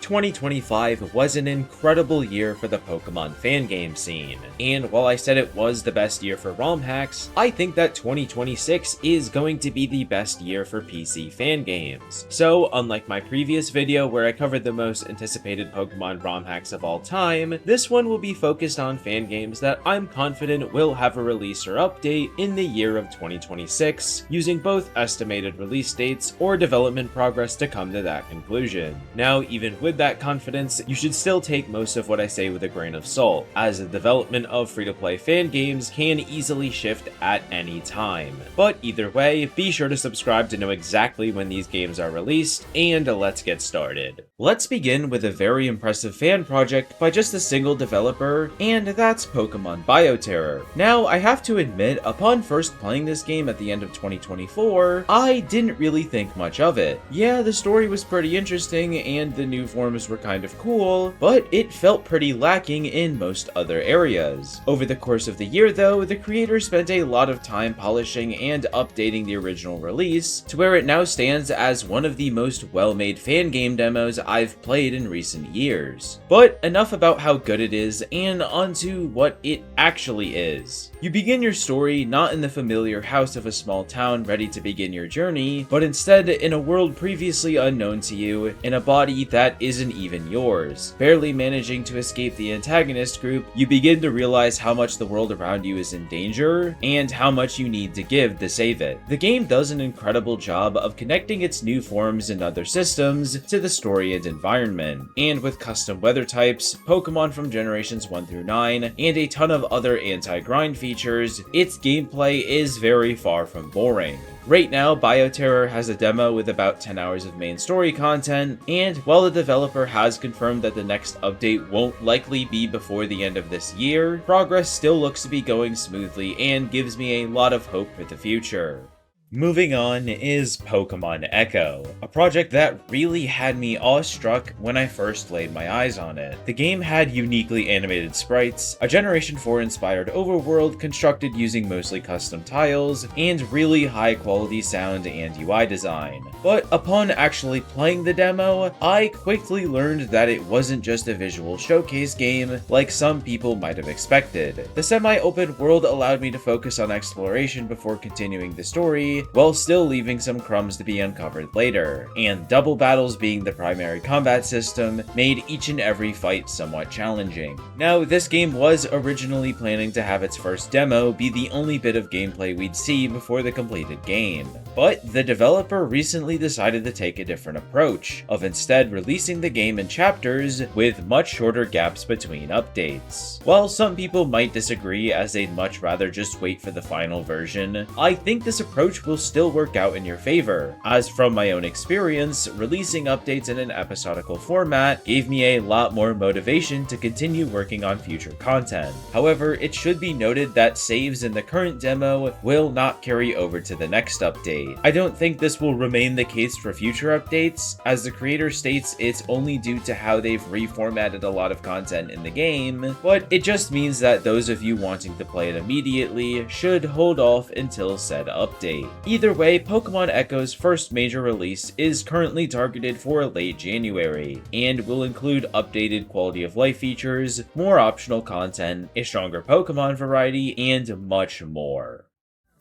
2025 was an incredible year for the Pokemon fan game scene, and while I said it was the best year for ROM hacks, I think that 2026 is going to be the best year for PC fan games. So, unlike my previous video where I covered the most anticipated Pokemon ROM hacks of all time, this one will be focused on fan games that I'm confident will have a release or update in the year of 2026, using both estimated release dates or development progress to come to that conclusion. Now, even with that confidence, you should still take most of what I say with a grain of salt, as the development of free-to-play fan games can easily shift at any time. But either way, be sure to subscribe to know exactly when these games are released, and let's get started. Let's begin with a very impressive fan project by just a single developer, and that's Pokemon Bioterror. Now, I have to admit, upon first playing this game at the end of 2024, I didn't really think much of it. Yeah, the story was pretty interesting, and the new forms were kind of cool, but it felt pretty lacking in most other areas. Over the course of the year though, the creator spent a lot of time polishing and updating the original release to where it now stands as one of the most well-made fan game demos I've played in recent years. But enough about how good it is, and onto what it actually is. You begin your story not in the familiar house of a small town ready to begin your journey, but instead in a world previously unknown to you, in a body that isn't even yours. Barely managing to escape the antagonist group, you begin to realize how much the world around you is in danger, and how much you need to give to save it. The game does an incredible job of connecting its new forms and other systems to the story and environment, and with custom weather types, Pokemon from generations 1 through 9, and a ton of other anti-grind features, its gameplay is very far from boring. Right now, Bioterror has a demo with about 10 hours of main story content, and while the developer has confirmed that the next update won't likely be before the end of this year, progress still looks to be going smoothly and gives me a lot of hope for the future. Moving on is Pokemon Echo, a project that really had me awestruck when I first laid my eyes on it. The game had uniquely animated sprites, a Generation 4 inspired overworld constructed using mostly custom tiles, and really high quality sound and UI design. But upon actually playing the demo, I quickly learned that it wasn't just a visual showcase game like some people might have expected. The semi-open world allowed me to focus on exploration before continuing the story, while still leaving some crumbs to be uncovered later, and double battles being the primary combat system made each and every fight somewhat challenging. Now, this game was originally planning to have its first demo be the only bit of gameplay we'd see before the completed game, but the developer recently decided to take a different approach, of instead releasing the game in chapters with much shorter gaps between updates. While some people might disagree as they'd much rather just wait for the final version, I think this approach will still work out in your favor, as from my own experience, releasing updates in an episodical format gave me a lot more motivation to continue working on future content. However, it should be noted that saves in the current demo will not carry over to the next update. I don't think this will remain the case for future updates, as the creator states it's only due to how they've reformatted a lot of content in the game, but it just means that those of you wanting to play it immediately should hold off until said update. Either way, Pokemon Echo's first major release is currently targeted for late January, and will include updated quality of life features, more optional content, a stronger Pokemon variety, and much more.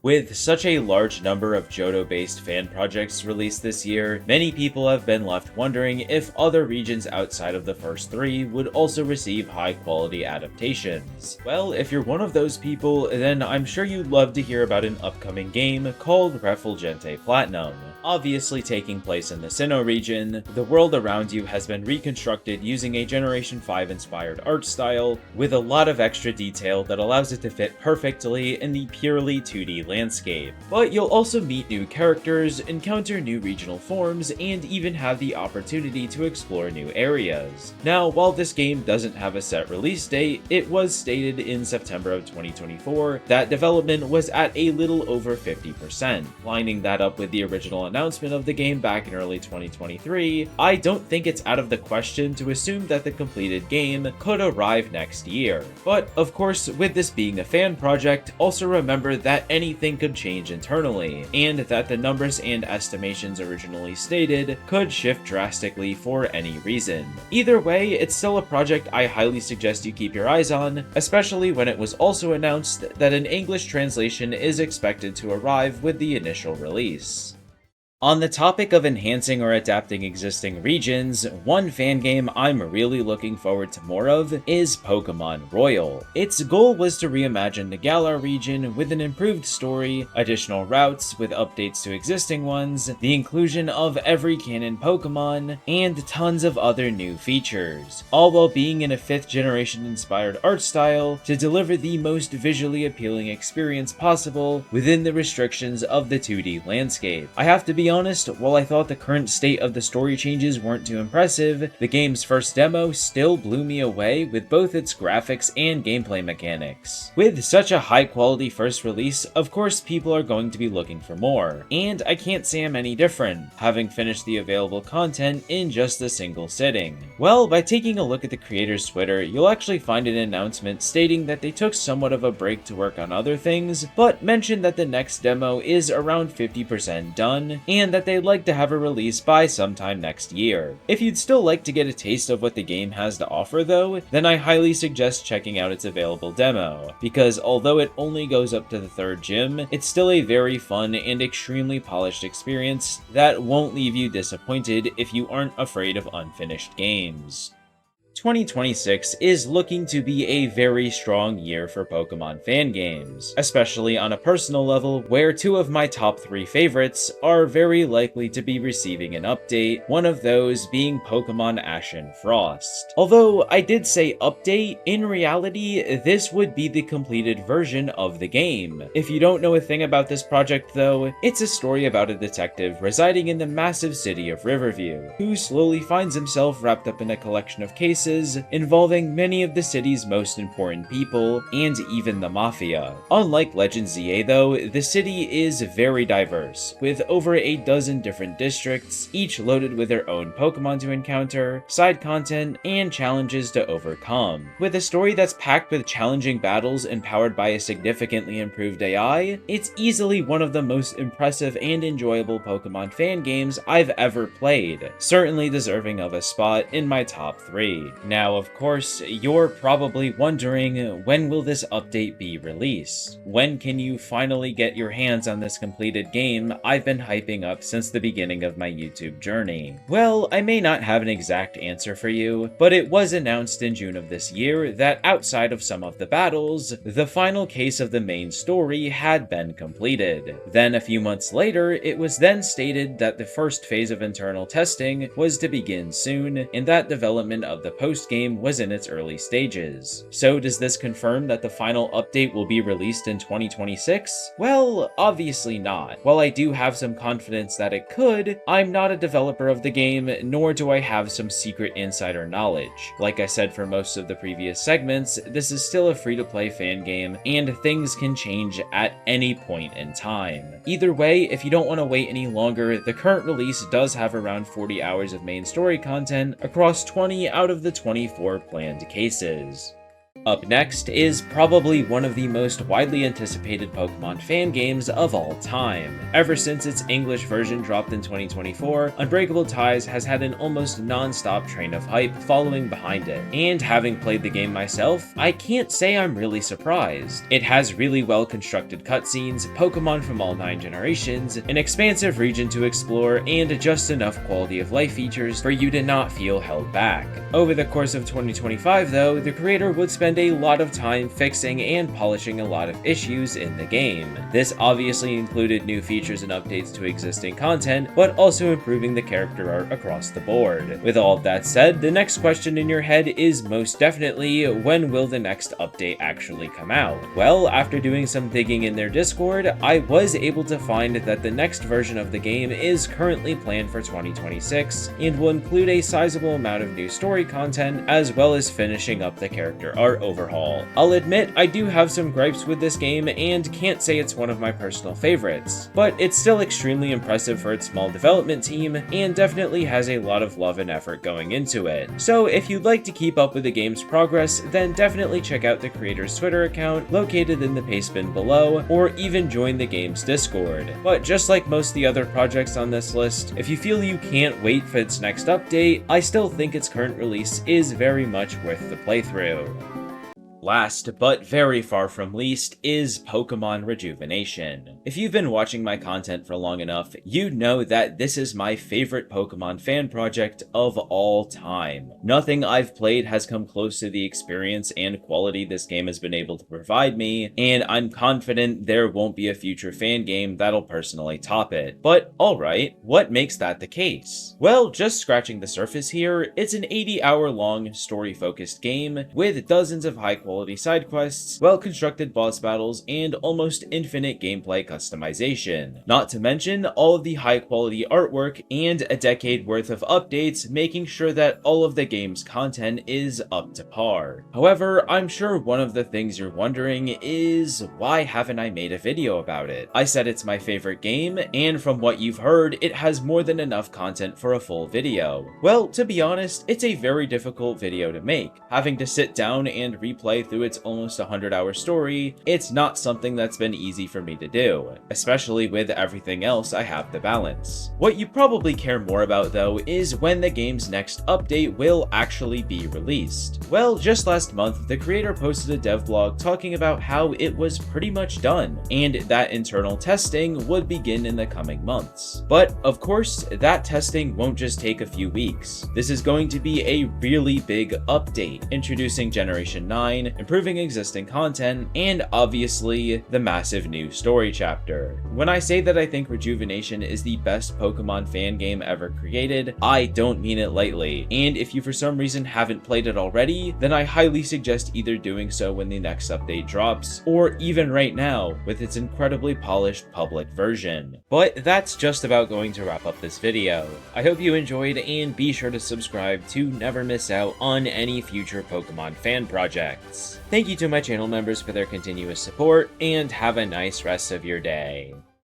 With such a large number of Johto-based fan projects released this year, many people have been left wondering if other regions outside of the first three would also receive high-quality adaptations. Well, if you're one of those people, then I'm sure you'd love to hear about an upcoming game called Refulgente Platinum. Obviously taking place in the Sinnoh region, the world around you has been reconstructed using a Generation 5 inspired art style, with a lot of extra detail that allows it to fit perfectly in the purely 2D landscape. But you'll also meet new characters, encounter new regional forms, and even have the opportunity to explore new areas. Now, while this game doesn't have a set release date, it was stated in September of 2024 that development was at a little over 50%. Lining that up with the original announcement of the game back in early 2023, I don't think it's out of the question to assume that the completed game could arrive next year. But of course, with this being a fan project, also remember that anything could change internally, and that the numbers and estimations originally stated could shift drastically for any reason. Either way, it's still a project I highly suggest you keep your eyes on, especially when it was also announced that an English translation is expected to arrive with the initial release. On the topic of enhancing or adapting existing regions, one fan game I'm really looking forward to more of is Pokemon Royal. Its goal was to reimagine the Galar region with an improved story, additional routes with updates to existing ones, the inclusion of every canon Pokemon, and tons of other new features, all while being in a 5th generation inspired art style to deliver the most visually appealing experience possible within the restrictions of the 2D landscape. I have to be honest, while I thought the current state of the story changes weren't too impressive, the game's first demo still blew me away with both its graphics and gameplay mechanics. With such a high quality first release, of course people are going to be looking for more, and I can't say I'm any different, having finished the available content in just a single sitting. Well, by taking a look at the creator's Twitter, you'll actually find an announcement stating that they took somewhat of a break to work on other things, but mentioned that the next demo is around 50% done, and that they'd like to have a release by sometime next year. If you'd still like to get a taste of what the game has to offer though, then I highly suggest checking out its available demo, because although it only goes up to the 3rd gym, it's still a very fun and extremely polished experience that won't leave you disappointed if you aren't afraid of unfinished games. 2026 is looking to be a very strong year for Pokemon fan games, especially on a personal level where 2 of my top 3 favorites are very likely to be receiving an update, one of those being Pokemon Ash and Frost. Although I did say update, in reality this would be the completed version of the game. If you don't know a thing about this project though, it's a story about a detective residing in the massive city of Riverview, who slowly finds himself wrapped up in a collection of cases involving many of the city's most important people, and even the Mafia. Unlike Legend ZA though, the city is very diverse, with over a dozen different districts, each loaded with their own Pokemon to encounter, side content, and challenges to overcome. With a story that's packed with challenging battles and powered by a significantly improved AI, it's easily one of the most impressive and enjoyable Pokemon fan games I've ever played, certainly deserving of a spot in my top 3. Now, of course, you're probably wondering, when will this update be released? When can you finally get your hands on this completed game I've been hyping up since the beginning of my YouTube journey? Well, I may not have an exact answer for you, but it was announced in June of this year that outside of some of the battles, the final case of the main story had been completed. Then a few months later, it was then stated that the first phase of internal testing was to begin soon, and that development of the post-game was in its early stages. So does this confirm that the final update will be released in 2026? Well, obviously not. While I do have some confidence that it could, I'm not a developer of the game, nor do I have some secret insider knowledge. Like I said for most of the previous segments, this is still a free-to-play fan game, and things can change at any point in time. Either way, if you don't want to wait any longer, the current release does have around 40 hours of main story content across 20 out of the 24 planned cases. Up next is probably one of the most widely anticipated Pokemon fan games of all time. Ever since its English version dropped in 2024, Unbreakable Ties has had an almost non-stop train of hype following behind it. And having played the game myself, I can't say I'm really surprised. It has really well constructed cutscenes, Pokemon from all 9 generations, an expansive region to explore, and just enough quality of life features for you to not feel held back. Over the course of 2025 though, the creator would spend a lot of time fixing and polishing a lot of issues in the game. This obviously included new features and updates to existing content, but also improving the character art across the board. With all of that said, the next question in your head is most definitely, when will the next update actually come out? Well, after doing some digging in their Discord, I was able to find that the next version of the game is currently planned for 2026, and will include a sizable amount of new story content, as well as finishing up the character art overhaul. I'll admit I do have some gripes with this game and can't say it's one of my personal favorites, but it's still extremely impressive for its small development team and definitely has a lot of love and effort going into it. So if you'd like to keep up with the game's progress, then definitely check out the creator's Twitter account located in the pastebin below, or even join the game's Discord. But just like most of the other projects on this list, if you feel you can't wait for its next update, I still think its current release is very much worth the playthrough. Last, but very far from least, is Pokemon Rejuvenation. If you've been watching my content for long enough, you know that this is my favorite Pokemon fan project of all time. Nothing I've played has come close to the experience and quality this game has been able to provide me, and I'm confident there won't be a future fan game that'll personally top it. But alright, what makes that the case? Well, just scratching the surface here, it's an 80-hour long story-focused game with dozens of high-quality side quests, well-constructed boss battles, and almost infinite gameplay customization. Not to mention all of the high-quality artwork and a decade worth of updates, making sure that all of the game's content is up to par. However, I'm sure one of the things you're wondering is, why haven't I made a video about it? I said it's my favorite game, and from what you've heard, it has more than enough content for a full video. Well, to be honest, it's a very difficult video to make. Having to sit down and replay through its almost 100-hour story, it's not something that's been easy for me to do, especially with everything else I have to balance. What you probably care more about though is when the game's next update will actually be released. Well, just last month, the creator posted a dev blog talking about how it was pretty much done, and that internal testing would begin in the coming months. But of course, that testing won't just take a few weeks. This is going to be a really big update, introducing Generation 9, improving existing content, and obviously the massive new story chapter. When I say that I think Rejuvenation is the best Pokemon fan game ever created, I don't mean it lightly, and if you for some reason haven't played it already, then I highly suggest either doing so when the next update drops, or even right now with its incredibly polished public version. But that's just about going to wrap up this video. I hope you enjoyed, and be sure to subscribe to never miss out on any future Pokemon fan projects. Thank you to my channel members for their continuous support, and have a nice rest of your day.